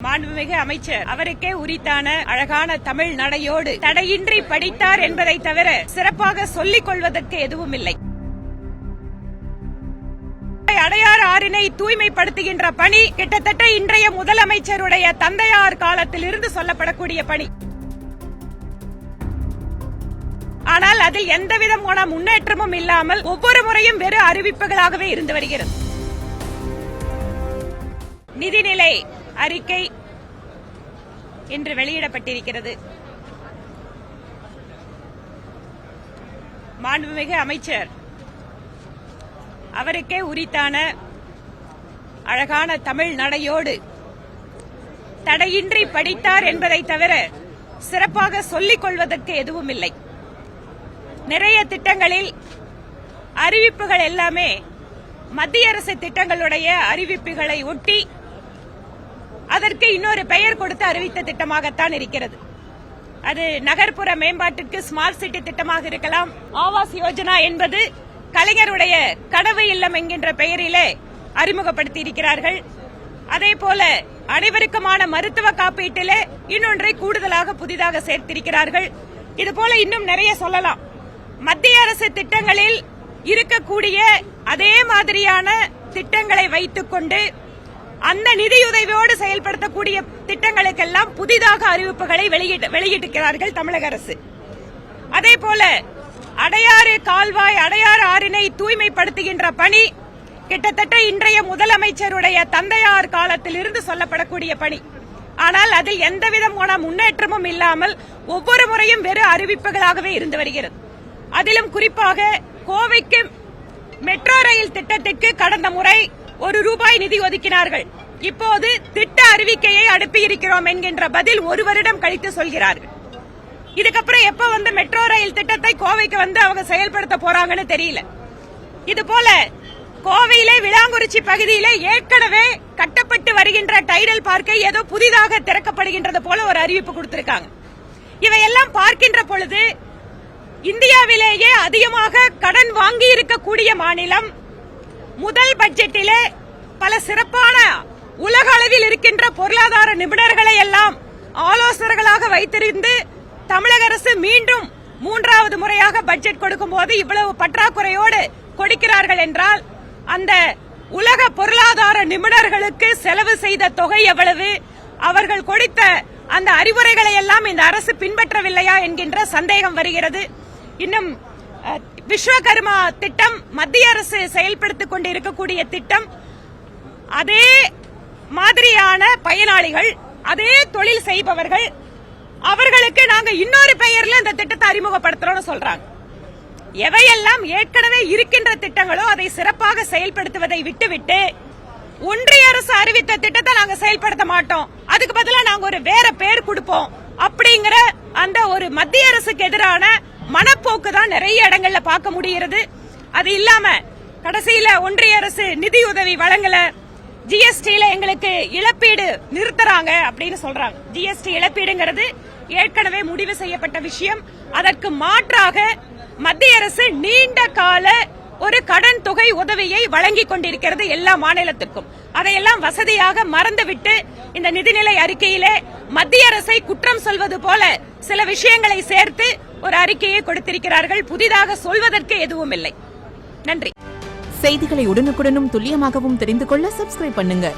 மாண்புமிகு அமைச்சர் அவருக்கே உரித்தான அழகான தமிழ் நடையோடு தடையின்றி படித்தார் என்பதை தவிர சிறப்பாக சொல்லிக் கொள்வதற்கு எதுவும் இல்லை. அடையாறு ஆறினை தூய்மைப்படுத்துகின்ற பணி கிட்டத்தட்ட இன்றைய முதலமைச்சருடைய தந்தையார் காலத்தில் இருந்து சொல்லப்படக்கூடிய பணி. ஆனால் அதில் எந்தவிதமான முன்னேற்றமும் இல்லாமல் ஒவ்வொரு முறையும் வெறும் அறிவிப்புகளாகவே இருந்து வருகிறது. நிதிநிலை அறிக்கை இன்று வெளியிடப்பட்டிருக்கிறது. மாண்புமிகு அமைச்சர் அவருக்கே உரித்தான அழகான தமிழ் நடையோடு தடையின்றி படித்தார் என்பதை தவிர சிறப்பாக சொல்லிக் கொள்வதற்கு எதுவும் இல்லை. நிறைய திட்டங்களில் அறிவிப்புகள் எல்லாமே மத்திய அரசு திட்டங்களுடைய அறிவிப்புகளை ஒட்டி அதற்கு இன்னொரு பெயர் கொடுத்து அறிவித்த திட்டமாகத்தான் இருக்கிறது. அது நகர்ப்புற மேம்பாட்டிற்கு ஸ்மார்ட் சிட்டி திட்டமாக இருக்கலாம். ஆவாஸ் யோஜனா என்பது கலைஞருடைய கனவு இல்லம் என்கின்ற பெயரிலே அறிமுகப்படுத்தி இருக்கிறார்கள். அதேபோல அனைவருக்குமான மருத்துவ காப்பீட்டிலே இன்னொன்றை கூடுதலாக புதிதாக சேர்த்திருக்கிறார்கள். இதுபோல இன்னும் நிறைய சொல்லலாம். மத்திய அரசு திட்டங்களில் இருக்கக்கூடிய அதே மாதிரியான திட்டங்களை வைத்துக் கொண்டு அந்த நிதியுதவியோடு செயல்படுத்தக்கூடிய திட்டங்களுக்கெல்லாம் புதிதாக அறிவிப்புகளை வெளியிட்டிருக்கிறார்கள் தமிழக அரசு. அதேபோல அடையாறு கால்வாய் அடையாறு ஆறினை தூய்மைப்படுத்துகின்ற பணி கிட்டத்தட்ட இன்றைய முதலமைச்சருடைய தந்தையார் காலத்தில் இருந்து சொல்லப்படக்கூடிய பணி. ஆனால் அதில் எந்தவிதமான முன்னேற்றமும் இல்லாமல் ஒவ்வொரு முறையும் வெறும் அறிவிப்புகளாகவே இருந்து வருகிறது. அதிலும் குறிப்பாக கோவைக்கு மெட்ரோ ரயில் திட்டத்திற்கு கடந்த முறை ₹1 நிதி ஒதுக்கினார்கள். இப்போது திட்ட அறிவிக்கையை அனுப்பியிருக்கிறோம் என்கின்ற பதில் 1 வருடம் கழித்து சொல்கிறார்கள். இதுக்கப்புறம் எப்ப மெட்ரோ ரயில் திட்டத்தை கோவைக்கு அவங்க செயல்படுத்த போறாங்கன்னு தெரியல. இதுபோல கோவையிலே விளாங்குறிச்சி பகுதியிலே ஏற்கனவே கட்டப்பட்டு வருகின்ற டைடல் பார்க்கை ஏதோ புதிதாக திறக்கப்படுகின்றது போல ஒரு அறிவிப்பு கொடுத்திருக்காங்க. இவையெல்லாம் பார்க்கின்ற பொழுது இந்தியாவிலேயே அதிகமாக கடன் வாங்கி இருக்கக்கூடிய மாநிலம் முதல் பட்ஜெட்டிலே பல சிறப்பான உலக அளவில் இருக்கின்ற பொருளாதார நிபுணர்களை எல்லாம் ஆலோசகர்களாக வைத்திருந்து தமிழக அரசு மீண்டும் 3வது முறையாக பட்ஜெட் கொடுக்கும் போது இவ்வளவு பற்றாக்குறையோடு கொடுக்கிறார்கள் என்றால் அந்த உலக பொருளாதார நிபுணர்களுக்கு செலவு செய்த தொகை எவ்வளவு, அவர்கள் கொடுத்த அந்த அறிவுரைகளை எல்லாம் இந்த அரசு பின்பற்றவில்லையா என்கின்ற சந்தேகம் வருகிறது. இன்னும் விஸ்வகர்மா திட்டம் மத்திய அரசு செயல்படுத்திக் கொண்டிருக்கக்கூடிய திட்டம். அதே மாதிரியான பயனாளிகள், அதே தொழில் செய்பவர்கள், அவர்களுக்கு நாங்க இன்னொரு பெயர்ல இந்த திட்டத்தை அறிமுகப்படுத்துறோம் சொல்றாங்க. எவையெல்லாம் ஏற்கனவே இருக்கின்ற திட்டங்களோ அதை சிறப்பாக செயல்படுத்துவதை விட்டுவிட்டு ஒன்றிய அரசு அறிவித்த திட்டத்தை நாங்க செயல்படுத்த மாட்டோம், அதுக்கு பதிலா நாங்க ஒரு வேற பெயர் கொடுப்போம் அப்படிங்கிற அந்த ஒரு மத்திய அரசுக்கு எதிரான மனப்போக்கு தான் நிறைய இடங்கள்ல பார்க்க முடிகிறது. அது இல்லாம கடைசியில ஒன்றிய அரசு நிதியுதவி வழங்கல, ஜிஎஸ்டியில எங்களுக்கு இழப்பீடு நிறுத்துறாங்க அப்படின்னு சொல்றாங்க. ஜிஎஸ்டி இழப்பீடுங்கிறது ஏற்கனவே முடிவு செய்யப்பட்ட விஷயம். அதற்கு மாற்றாக மத்திய அரசு நீண்ட கால ஒரு கடன் தொகை உதவியை வழங்கிக் கொண்டிருக்கிறது எல்லா மாநிலத்துக்கும். அதையெல்லாம் வசதியாக மறந்துவிட்டு இந்த நிதிநிலை அறிக்கையிலே மத்திய அரசை குற்றம் சொல்வது போல சில விஷயங்களை சேர்த்து ஒரு அறிக்கையை கொடுத்திருக்கிறார்கள். புதிதாக சொல்வதற்கு எதுவும் இல்லை. நன்றி. செய்திகளை உடனுக்குடனும் துல்லியமாகவும் தெரிந்து கொள்ள சப்ஸ்கிரைப் பண்ணுங்க.